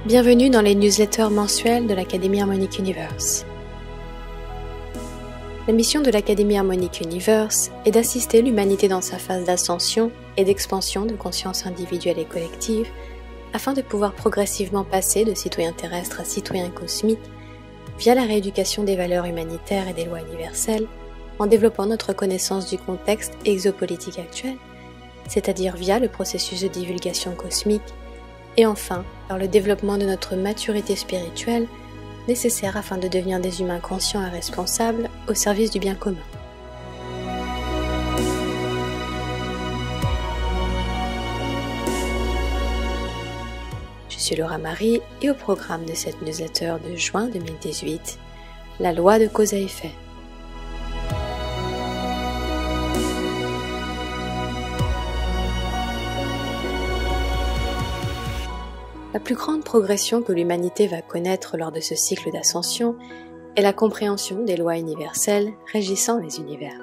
Bienvenue dans les newsletters mensuels de l'Académie Harmonic Universe. La mission de l'Académie Harmonic Universe est d'assister l'humanité dans sa phase d'ascension et d'expansion de conscience individuelle et collective afin de pouvoir progressivement passer de citoyens terrestres à citoyens cosmiques via la rééducation des valeurs humanitaires et des lois universelles en développant notre connaissance du contexte exopolitique actuel, c'est-à-dire via le processus de divulgation cosmique et enfin par le développement de notre maturité spirituelle nécessaire afin de devenir des humains conscients et responsables au service du bien commun. Je suis Laura Marie et au programme de cette newsletter de juin 2018, la loi de cause à effet. La plus grande progression que l'humanité va connaître lors de ce cycle d'ascension est la compréhension des lois universelles régissant les univers.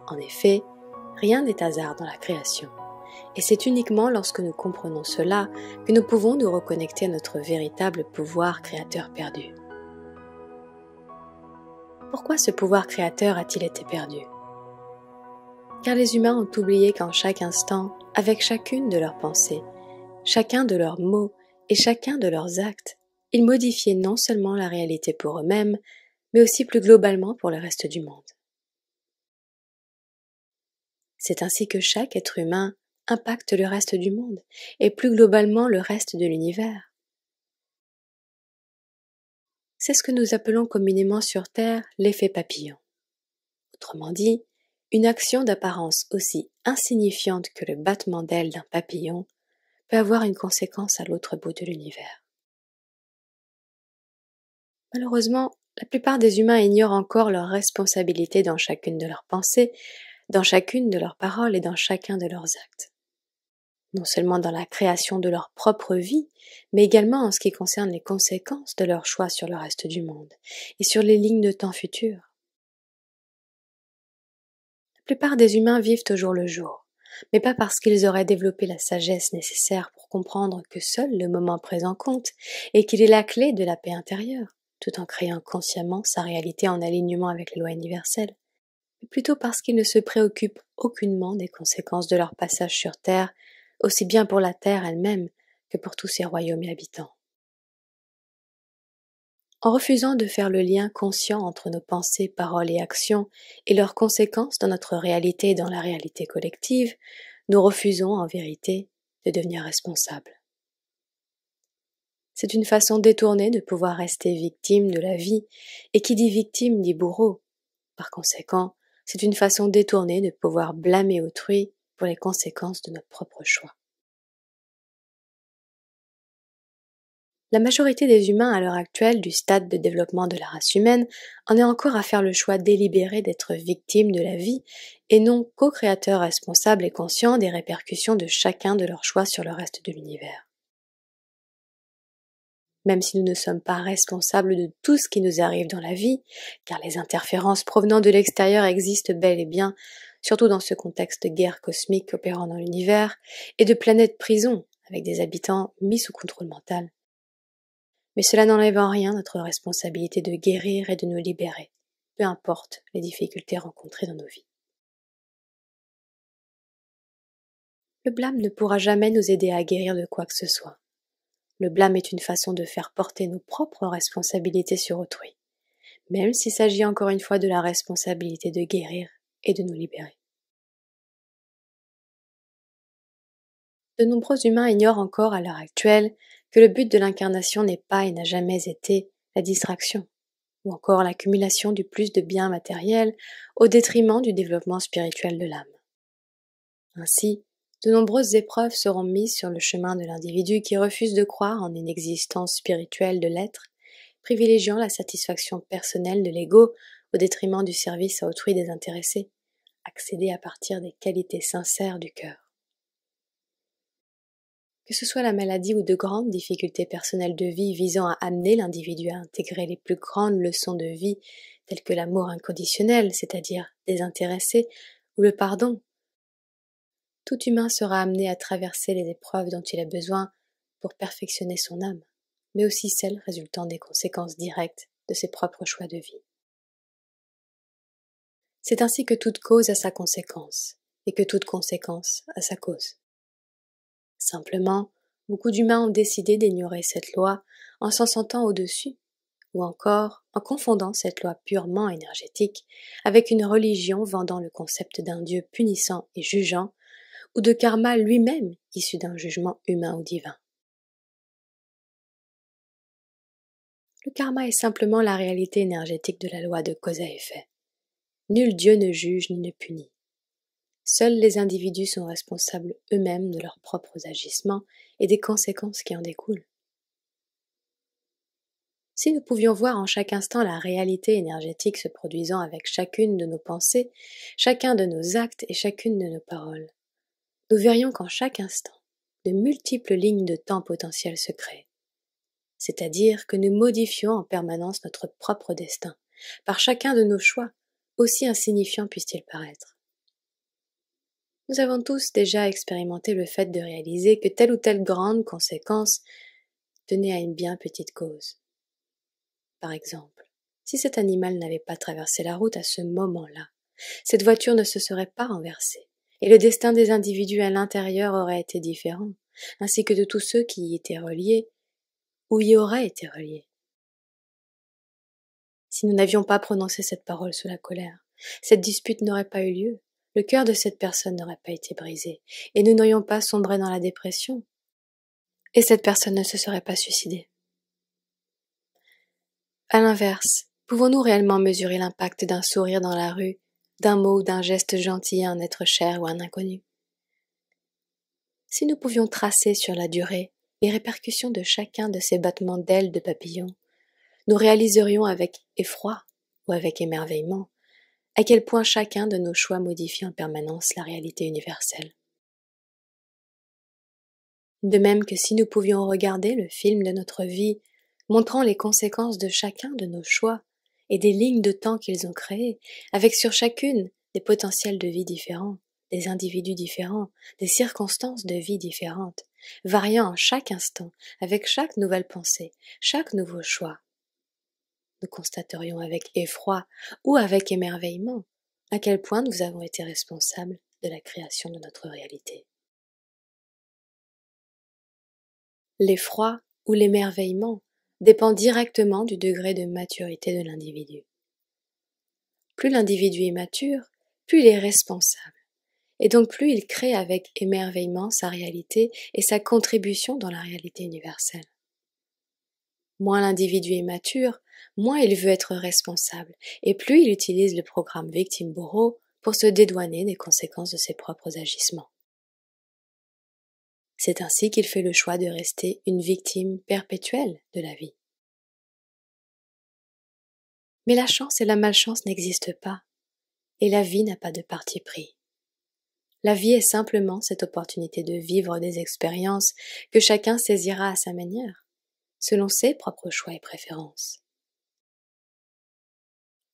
En effet, rien n'est hasard dans la création, et c'est uniquement lorsque nous comprenons cela que nous pouvons nous reconnecter à notre véritable pouvoir créateur perdu. Pourquoi ce pouvoir créateur a-t-il été perdu ? Car les humains ont oublié qu'en chaque instant, avec chacune de leurs pensées, chacun de leurs mots et chacun de leurs actes, ils modifiaient non seulement la réalité pour eux-mêmes, mais aussi plus globalement pour le reste du monde. C'est ainsi que chaque être humain impacte le reste du monde, et plus globalement le reste de l'univers. C'est ce que nous appelons communément sur Terre l'effet papillon. Autrement dit, une action d'apparence aussi insignifiante que le battement d'ailes d'un papillon peut avoir une conséquence à l'autre bout de l'univers. Malheureusement, la plupart des humains ignorent encore leurs responsabilités dans chacune de leurs pensées, dans chacune de leurs paroles et dans chacun de leurs actes. Non seulement dans la création de leur propre vie, mais également en ce qui concerne les conséquences de leurs choix sur le reste du monde et sur les lignes de temps futures. La plupart des humains vivent au jour le jour, mais pas parce qu'ils auraient développé la sagesse nécessaire pour comprendre que seul le moment présent compte et qu'il est la clé de la paix intérieure, tout en créant consciemment sa réalité en alignement avec les lois universelles, mais plutôt parce qu'ils ne se préoccupent aucunement des conséquences de leur passage sur Terre, aussi bien pour la Terre elle-même que pour tous ses royaumes et habitants. En refusant de faire le lien conscient entre nos pensées, paroles et actions et leurs conséquences dans notre réalité et dans la réalité collective, nous refusons en vérité de devenir responsables. C'est une façon détournée de pouvoir rester victime de la vie, et qui dit victime dit bourreau. Par conséquent, c'est une façon détournée de pouvoir blâmer autrui pour les conséquences de notre propre choix. La majorité des humains à l'heure actuelle du stade de développement de la race humaine en est encore à faire le choix délibéré d'être victime de la vie et non co-créateurs responsables et conscients des répercussions de chacun de leurs choix sur le reste de l'univers. Même si nous ne sommes pas responsables de tout ce qui nous arrive dans la vie, car les interférences provenant de l'extérieur existent bel et bien, surtout dans ce contexte de guerre cosmique opérant dans l'univers, et de planètes prison avec des habitants mis sous contrôle mental. Mais cela n'enlève en rien notre responsabilité de guérir et de nous libérer, peu importe les difficultés rencontrées dans nos vies. Le blâme ne pourra jamais nous aider à guérir de quoi que ce soit. Le blâme est une façon de faire porter nos propres responsabilités sur autrui, même s'il s'agit encore une fois de la responsabilité de guérir et de nous libérer. De nombreux humains ignorent encore à l'heure actuelle que le but de l'incarnation n'est pas et n'a jamais été la distraction, ou encore l'accumulation du plus de biens matériels au détriment du développement spirituel de l'âme. Ainsi, de nombreuses épreuves seront mises sur le chemin de l'individu qui refuse de croire en une existence spirituelle de l'être, privilégiant la satisfaction personnelle de l'ego au détriment du service à autrui désintéressé, accéder à partir des qualités sincères du cœur. Que ce soit la maladie ou de grandes difficultés personnelles de vie visant à amener l'individu à intégrer les plus grandes leçons de vie telles que l'amour inconditionnel, c'est-à-dire désintéressé, ou le pardon, tout humain sera amené à traverser les épreuves dont il a besoin pour perfectionner son âme, mais aussi celles résultant des conséquences directes de ses propres choix de vie. C'est ainsi que toute cause a sa conséquence, et que toute conséquence a sa cause. Simplement, beaucoup d'humains ont décidé d'ignorer cette loi en s'en sentant au-dessus, ou encore en confondant cette loi purement énergétique avec une religion vendant le concept d'un Dieu punissant et jugeant, ou de karma lui-même issu d'un jugement humain ou divin. Le karma est simplement la réalité énergétique de la loi de cause à effet. Nul Dieu ne juge ni ne punit. Seuls les individus sont responsables eux-mêmes de leurs propres agissements et des conséquences qui en découlent. Si nous pouvions voir en chaque instant la réalité énergétique se produisant avec chacune de nos pensées, chacun de nos actes et chacune de nos paroles, nous verrions qu'en chaque instant, de multiples lignes de temps potentielles se créent. C'est-à-dire que nous modifions en permanence notre propre destin, par chacun de nos choix, aussi insignifiants puissent-ils paraître. Nous avons tous déjà expérimenté le fait de réaliser que telle ou telle grande conséquence tenait à une bien petite cause. Par exemple, si cet animal n'avait pas traversé la route à ce moment-là, cette voiture ne se serait pas renversée, et le destin des individus à l'intérieur aurait été différent, ainsi que de tous ceux qui y étaient reliés, ou y auraient été reliés. Si nous n'avions pas prononcé cette parole sous la colère, cette dispute n'aurait pas eu lieu, le cœur de cette personne n'aurait pas été brisé, et nous n'aurions pas sombré dans la dépression, et cette personne ne se serait pas suicidée. À l'inverse, pouvons-nous réellement mesurer l'impact d'un sourire dans la rue, d'un mot ou d'un geste gentil à un être cher ou à un inconnu? Si nous pouvions tracer sur la durée les répercussions de chacun de ces battements d'ailes de papillon, nous réaliserions avec effroi ou avec émerveillement à quel point chacun de nos choix modifie en permanence la réalité universelle. De même que si nous pouvions regarder le film de notre vie montrant les conséquences de chacun de nos choix et des lignes de temps qu'ils ont créées, avec sur chacune des potentiels de vie différents, des individus différents, des circonstances de vie différentes, variant à chaque instant, avec chaque nouvelle pensée, chaque nouveau choix. Nous constaterions avec effroi ou avec émerveillement à quel point nous avons été responsables de la création de notre réalité. L'effroi ou l'émerveillement dépend directement du degré de maturité de l'individu. Plus l'individu est mature, plus il est responsable, et donc plus il crée avec émerveillement sa réalité et sa contribution dans la réalité universelle. Moins l'individu est mature, moins il veut être responsable, et plus il utilise le programme victime-bourreau pour se dédouaner des conséquences de ses propres agissements. C'est ainsi qu'il fait le choix de rester une victime perpétuelle de la vie. Mais la chance et la malchance n'existent pas, et la vie n'a pas de parti pris. La vie est simplement cette opportunité de vivre des expériences que chacun saisira à sa manière, selon ses propres choix et préférences.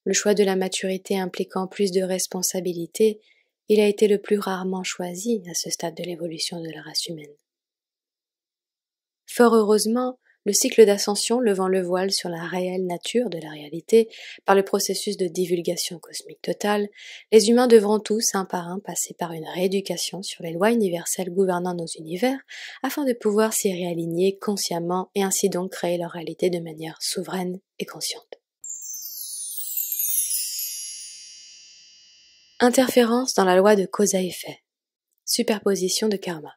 Le choix de la maturité impliquant plus de responsabilité, il a été le plus rarement choisi à ce stade de l'évolution de la race humaine. Fort heureusement, le cycle d'ascension levant le voile sur la réelle nature de la réalité par le processus de divulgation cosmique totale, les humains devront tous, un par un, passer par une rééducation sur les lois universelles gouvernant nos univers afin de pouvoir s'y réaligner consciemment et ainsi donc créer leur réalité de manière souveraine et consciente. Interférence dans la loi de cause à effet. Superposition de karma.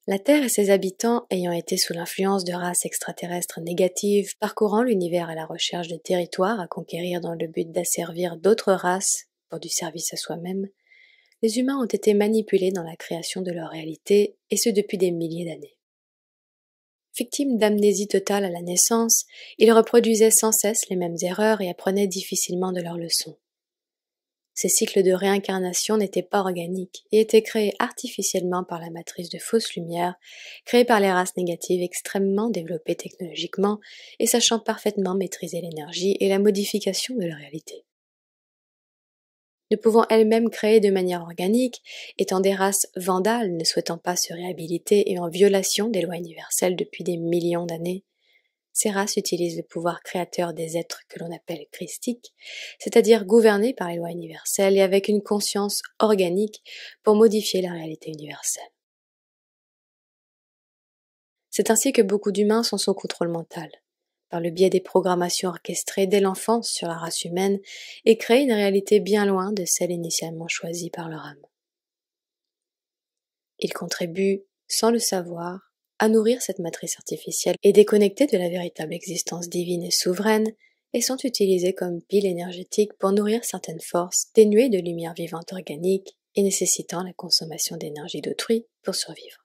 La Terre et ses habitants ayant été sous l'influence de races extraterrestres négatives, parcourant l'univers à la recherche de territoires à conquérir dans le but d'asservir d'autres races pour du service à soi-même, les humains ont été manipulés dans la création de leur réalité, et ce depuis des milliers d'années. Victimes d'amnésie totale à la naissance, ils reproduisaient sans cesse les mêmes erreurs et apprenaient difficilement de leurs leçons. Ces cycles de réincarnation n'étaient pas organiques et étaient créés artificiellement par la matrice de fausse lumière, créée par les races négatives extrêmement développées technologiquement et sachant parfaitement maîtriser l'énergie et la modification de la réalité. ne pouvant elles-mêmes créer de manière organique, étant des races vandales ne souhaitant pas se réhabiliter et en violation des lois universelles depuis des millions d'années, ces races utilisent le pouvoir créateur des êtres que l'on appelle christiques, c'est-à-dire gouvernés par les lois universelles et avec une conscience organique pour modifier la réalité universelle. C'est ainsi que beaucoup d'humains sont sous contrôle mental, par le biais des programmations orchestrées dès l'enfance sur la race humaine et créent une réalité bien loin de celle initialement choisie par leur âme. Ils contribuent, sans le savoir, à nourrir cette matrice artificielle et déconnectée de la véritable existence divine et souveraine, et sont utilisés comme pile énergétique pour nourrir certaines forces dénuées de lumière vivante organique et nécessitant la consommation d'énergie d'autrui pour survivre.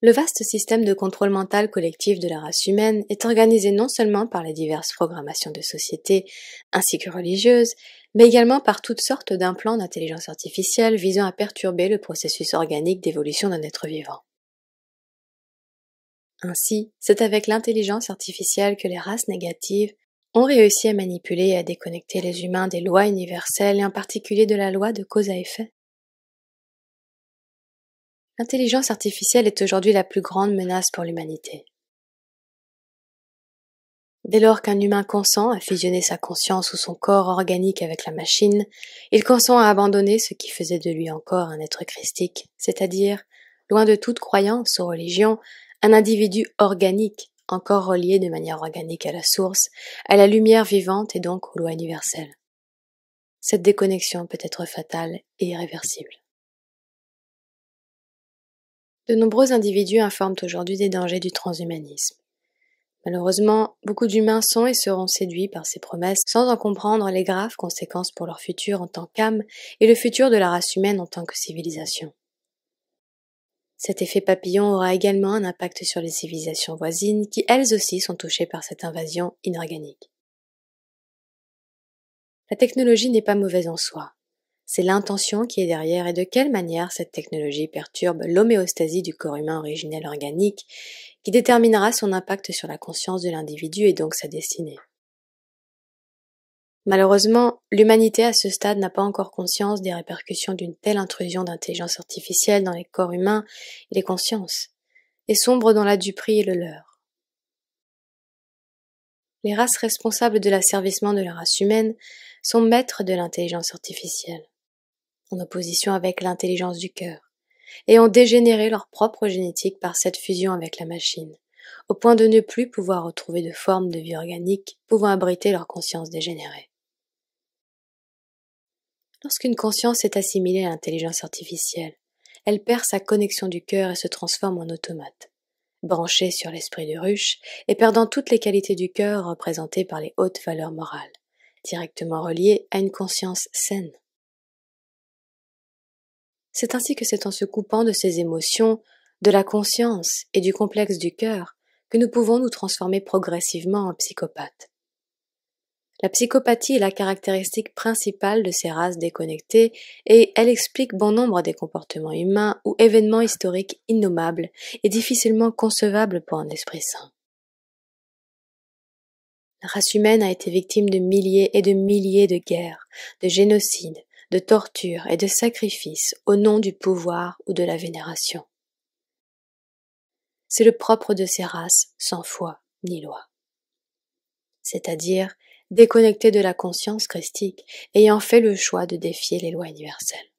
Le vaste système de contrôle mental collectif de la race humaine est organisé non seulement par les diverses programmations de société ainsi que religieuses, mais également par toutes sortes d'implants d'intelligence artificielle visant à perturber le processus organique d'évolution d'un être vivant. Ainsi, c'est avec l'intelligence artificielle que les races négatives ont réussi à manipuler et à déconnecter les humains des lois universelles et en particulier de la loi de cause à effet. L'intelligence artificielle est aujourd'hui la plus grande menace pour l'humanité. Dès lors qu'un humain consent à fusionner sa conscience ou son corps organique avec la machine, il consent à abandonner ce qui faisait de lui encore un être christique, c'est-à-dire, loin de toute croyance ou religion, un individu organique, encore relié de manière organique à la source, à la lumière vivante et donc aux lois universelles. Cette déconnexion peut être fatale et irréversible. De nombreux individus informent aujourd'hui des dangers du transhumanisme. Malheureusement, beaucoup d'humains sont et seront séduits par ces promesses sans en comprendre les graves conséquences pour leur futur en tant qu'âme et le futur de la race humaine en tant que civilisation. Cet effet papillon aura également un impact sur les civilisations voisines qui elles aussi sont touchées par cette invasion inorganique. La technologie n'est pas mauvaise en soi. C'est l'intention qui est derrière et de quelle manière cette technologie perturbe l'homéostasie du corps humain originel organique qui déterminera son impact sur la conscience de l'individu et donc sa destinée. Malheureusement, l'humanité à ce stade n'a pas encore conscience des répercussions d'une telle intrusion d'intelligence artificielle dans les corps humains et les consciences, et sombre dans la duperie et le leurre. Les races responsables de l'asservissement de la race humaine sont maîtres de l'intelligence artificielle, en opposition avec l'intelligence du cœur, et ont dégénéré leur propre génétique par cette fusion avec la machine, au point de ne plus pouvoir retrouver de forme de vie organique pouvant abriter leur conscience dégénérée. Lorsqu'une conscience est assimilée à l'intelligence artificielle, elle perd sa connexion du cœur et se transforme en automate, branchée sur l'esprit de ruche et perdant toutes les qualités du cœur représentées par les hautes valeurs morales, directement reliées à une conscience saine. C'est ainsi que c'est en se coupant de ces émotions, de la conscience et du complexe du cœur que nous pouvons nous transformer progressivement en psychopathes. La psychopathie est la caractéristique principale de ces races déconnectées et elle explique bon nombre des comportements humains ou événements historiques innommables et difficilement concevables pour un esprit sain. La race humaine a été victime de milliers et de milliers de guerres, de génocides, de tortures et de sacrifices au nom du pouvoir ou de la vénération. C'est le propre de ces races sans foi ni loi, c'est-à-dire déconnectées de la conscience christique, ayant fait le choix de défier les lois universelles.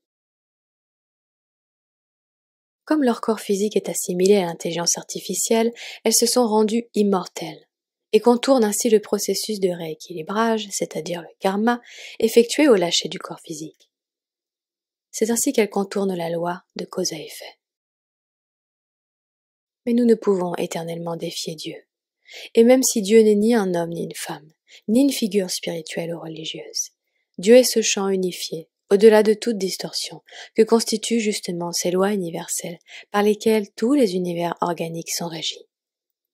Comme leur corps physique est assimilé à l'intelligence artificielle, elles se sont rendues immortelles, et contournent ainsi le processus de rééquilibrage, c'est-à-dire le karma, effectué au lâcher du corps physique. C'est ainsi qu'elles contournent la loi de cause à effet. Mais nous ne pouvons éternellement défier Dieu. Et même si Dieu n'est ni un homme ni une femme, ni une figure spirituelle ou religieuse, Dieu est ce champ unifié, au-delà de toute distorsion, que constituent justement ces lois universelles par lesquelles tous les univers organiques sont régis,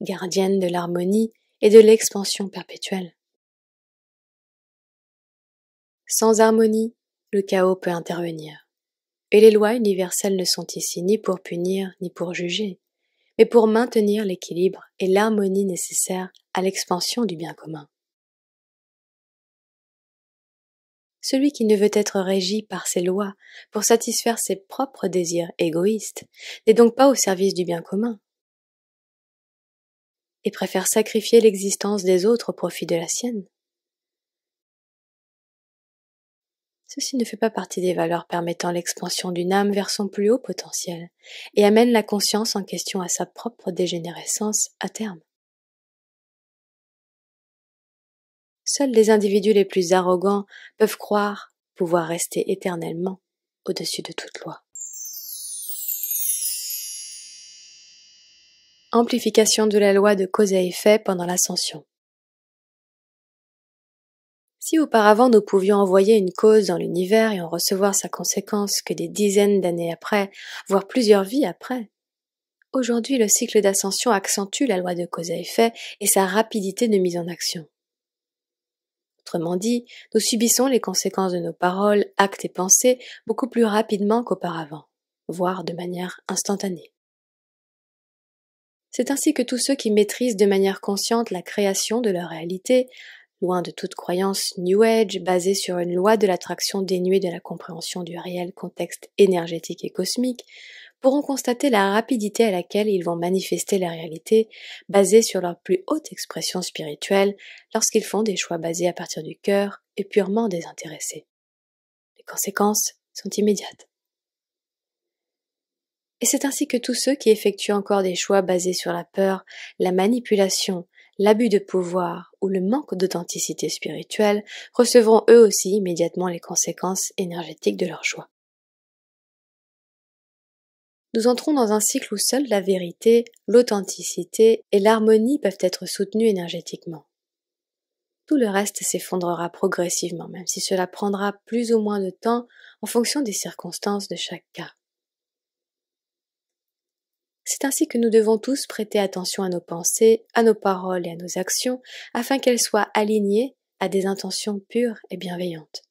gardiennes de l'harmonie et de l'expansion perpétuelle. Sans harmonie, le chaos peut intervenir, et les lois universelles ne sont ici ni pour punir ni pour juger, mais pour maintenir l'équilibre et l'harmonie nécessaires à l'expansion du bien commun. Celui qui ne veut être régi par ses lois pour satisfaire ses propres désirs égoïstes n'est donc pas au service du bien commun et préfère sacrifier l'existence des autres au profit de la sienne. Ceci ne fait pas partie des valeurs permettant l'expansion d'une âme vers son plus haut potentiel et amène la conscience en question à sa propre dégénérescence à terme. Seuls les individus les plus arrogants peuvent croire pouvoir rester éternellement au-dessus de toute loi. Amplification de la loi de cause à effet pendant l'ascension. Si auparavant nous pouvions envoyer une cause dans l'univers et en recevoir sa conséquence que des dizaines d'années après, voire plusieurs vies après, aujourd'hui le cycle d'ascension accentue la loi de cause à effet et sa rapidité de mise en action. Autrement dit, nous subissons les conséquences de nos paroles, actes et pensées beaucoup plus rapidement qu'auparavant, voire de manière instantanée. C'est ainsi que tous ceux qui maîtrisent de manière consciente la création de leur réalité, loin de toute croyance New Age basée sur une loi de l'attraction dénuée de la compréhension du réel contexte énergétique et cosmique, pourront constater la rapidité à laquelle ils vont manifester la réalité basée sur leur plus haute expression spirituelle lorsqu'ils font des choix basés à partir du cœur et purement désintéressés. Les conséquences sont immédiates. Et c'est ainsi que tous ceux qui effectuent encore des choix basés sur la peur, la manipulation, l'abus de pouvoir ou le manque d'authenticité spirituelle recevront eux aussi immédiatement les conséquences énergétiques de leur choix. Nous entrons dans un cycle où seule la vérité, l'authenticité et l'harmonie peuvent être soutenues énergétiquement. Tout le reste s'effondrera progressivement, même si cela prendra plus ou moins de temps en fonction des circonstances de chaque cas. C'est ainsi que nous devons tous prêter attention à nos pensées, à nos paroles et à nos actions, afin qu'elles soient alignées à des intentions pures et bienveillantes.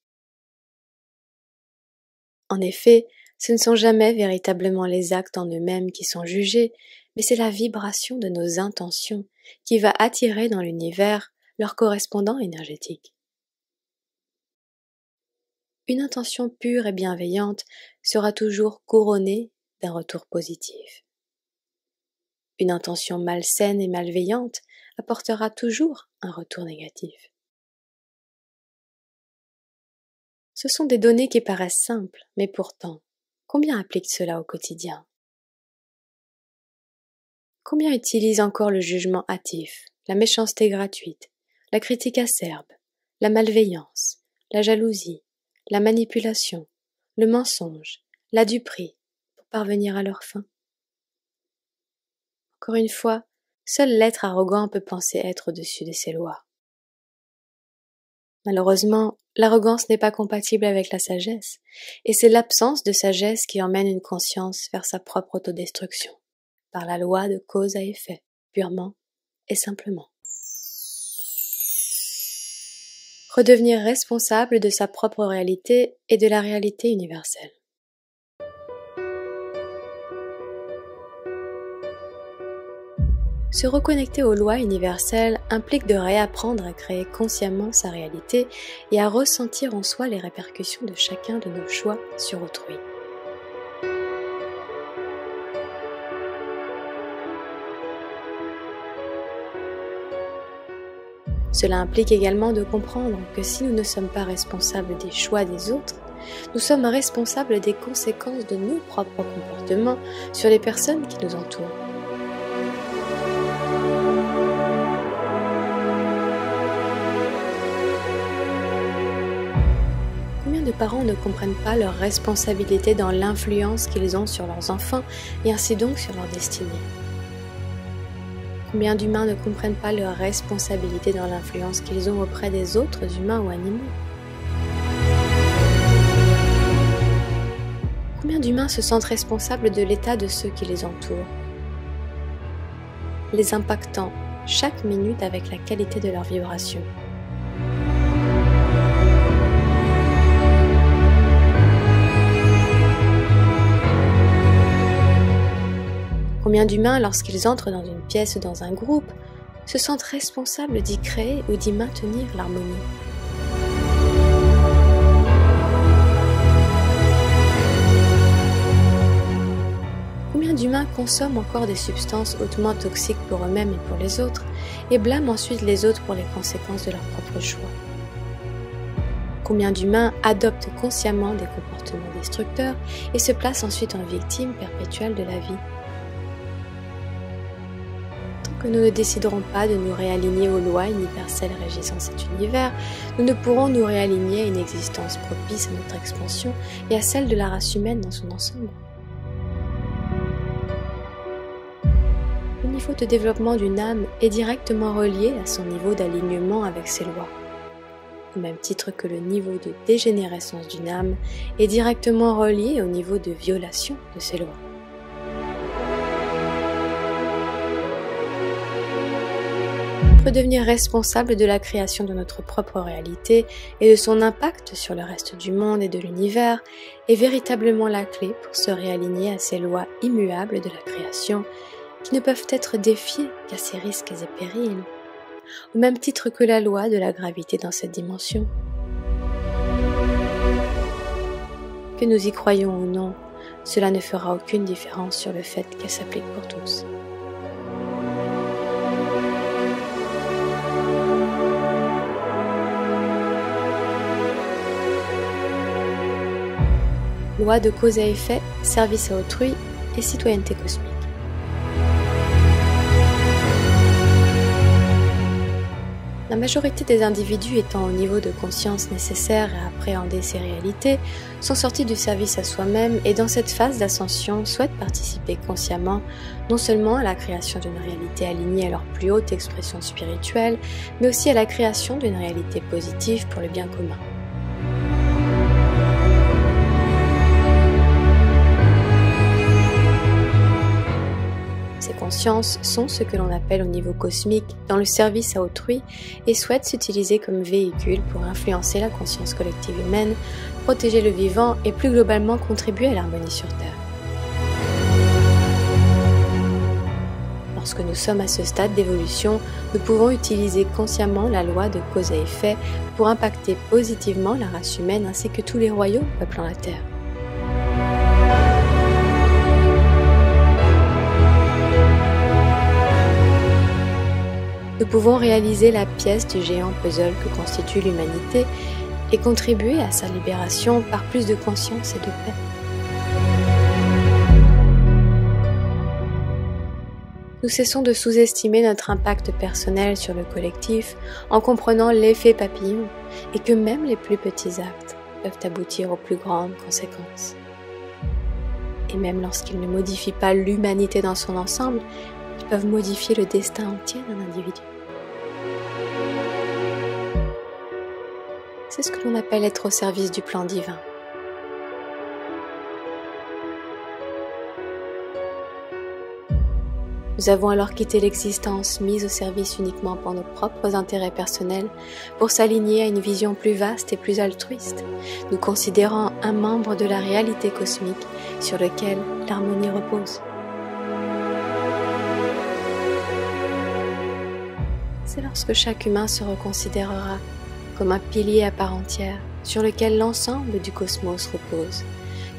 En effet, ce ne sont jamais véritablement les actes en eux-mêmes qui sont jugés, mais c'est la vibration de nos intentions qui va attirer dans l'univers leur correspondant énergétique. Une intention pure et bienveillante sera toujours couronnée d'un retour positif. Une intention malsaine et malveillante apportera toujours un retour négatif. Ce sont des données qui paraissent simples, mais pourtant, combien appliquent cela au quotidien? Combien utilisent encore le jugement hâtif, la méchanceté gratuite, la critique acerbe, la malveillance, la jalousie, la manipulation, le mensonge, la duperie, pour parvenir à leur fin? Encore une fois, seul l'être arrogant peut penser être au-dessus de ses lois. Malheureusement, l'arrogance n'est pas compatible avec la sagesse, et c'est l'absence de sagesse qui emmène une conscience vers sa propre autodestruction, par la loi de cause à effet, purement et simplement. Redevenir responsable de sa propre réalité et de la réalité universelle. Se reconnecter aux lois universelles implique de réapprendre à créer consciemment sa réalité et à ressentir en soi les répercussions de chacun de nos choix sur autrui. Cela implique également de comprendre que si nous ne sommes pas responsables des choix des autres, nous sommes responsables des conséquences de nos propres comportements sur les personnes qui nous entourent. Combien de parents ne comprennent pas leur responsabilité dans l'influence qu'ils ont sur leurs enfants et ainsi donc sur leur destinée? Combien d'humains ne comprennent pas leur responsabilité dans l'influence qu'ils ont auprès des autres humains ou animaux? Combien d'humains se sentent responsables de l'état de ceux qui les entourent, les impactant chaque minute avec la qualité de leur vibration? Combien d'humains, lorsqu'ils entrent dans une pièce ou dans un groupe, se sentent responsables d'y créer ou d'y maintenir l'harmonie? Combien d'humains consomment encore des substances hautement toxiques pour eux-mêmes et pour les autres, et blâment ensuite les autres pour les conséquences de leurs propres choix? Combien d'humains adoptent consciemment des comportements destructeurs et se placent ensuite en victime perpétuelle de la vie? Tant que nous ne déciderons pas de nous réaligner aux lois universelles régissant cet univers, nous ne pourrons nous réaligner à une existence propice à notre expansion et à celle de la race humaine dans son ensemble. Le niveau de développement d'une âme est directement relié à son niveau d'alignement avec ses lois, au même titre que le niveau de dégénérescence d'une âme est directement relié au niveau de violation de ses lois. Pour devenir responsable de la création de notre propre réalité et de son impact sur le reste du monde et de l'univers est véritablement la clé pour se réaligner à ces lois immuables de la création qui ne peuvent être défiées qu'à ses risques et périls, au même titre que la loi de la gravité dans cette dimension. Que nous y croyons ou non, cela ne fera aucune différence sur le fait qu'elle s'applique pour tous. Loi de cause à effet, service à autrui et citoyenneté cosmique. La majorité des individus étant au niveau de conscience nécessaire à appréhender ces réalités sont sortis du service à soi-même et dans cette phase d'ascension souhaitent participer consciemment non seulement à la création d'une réalité alignée à leur plus haute expression spirituelle, mais aussi à la création d'une réalité positive pour le bien commun. Ces consciences sont ce que l'on appelle au niveau cosmique dans le service à autrui et souhaitent s'utiliser comme véhicule pour influencer la conscience collective humaine, protéger le vivant et plus globalement contribuer à l'harmonie sur Terre. Lorsque nous sommes à ce stade d'évolution, nous pouvons utiliser consciemment la loi de cause à effet pour impacter positivement la race humaine ainsi que tous les royaumes peuplant la Terre. Nous pouvons réaliser la pièce du géant puzzle que constitue l'humanité et contribuer à sa libération par plus de conscience et de paix. Nous cessons de sous-estimer notre impact personnel sur le collectif en comprenant l'effet papillon et que même les plus petits actes peuvent aboutir aux plus grandes conséquences. Et même lorsqu'ils ne modifient pas l'humanité dans son ensemble, ils peuvent modifier le destin entier d'un individu. C'est ce que l'on appelle être au service du plan divin. Nous avons alors quitté l'existence mise au service uniquement pour nos propres intérêts personnels pour s'aligner à une vision plus vaste et plus altruiste, nous considérant un membre de la réalité cosmique sur lequel l'harmonie repose. C'est lorsque chaque humain se reconsidérera comme un pilier à part entière sur lequel l'ensemble du cosmos repose,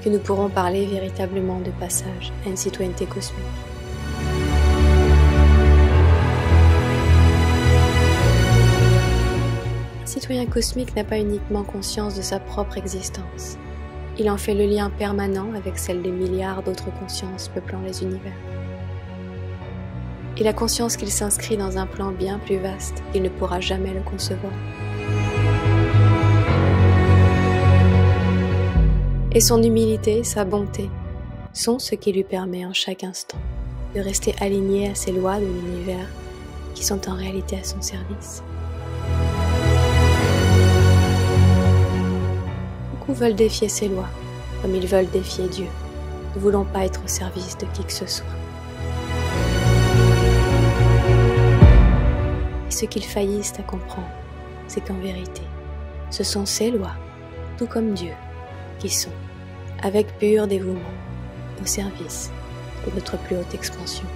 que nous pourrons parler véritablement de passage à une citoyenneté cosmique. Un citoyen cosmique n'a pas uniquement conscience de sa propre existence, il en fait le lien permanent avec celle des milliards d'autres consciences peuplant les univers. Il a conscience qu'il s'inscrit dans un plan bien plus vaste, il ne pourra jamais le concevoir. Et son humilité, sa bonté, sont ce qui lui permet en chaque instant de rester aligné à ces lois de l'univers qui sont en réalité à son service. Beaucoup veulent défier ces lois, comme ils veulent défier Dieu, ne voulant pas être au service de qui que ce soit. Et ce qu'ils faillissent à comprendre, c'est qu'en vérité, ce sont ces lois, tout comme Dieu, qui sont, avec pur dévouement, au service de notre plus haute expansion.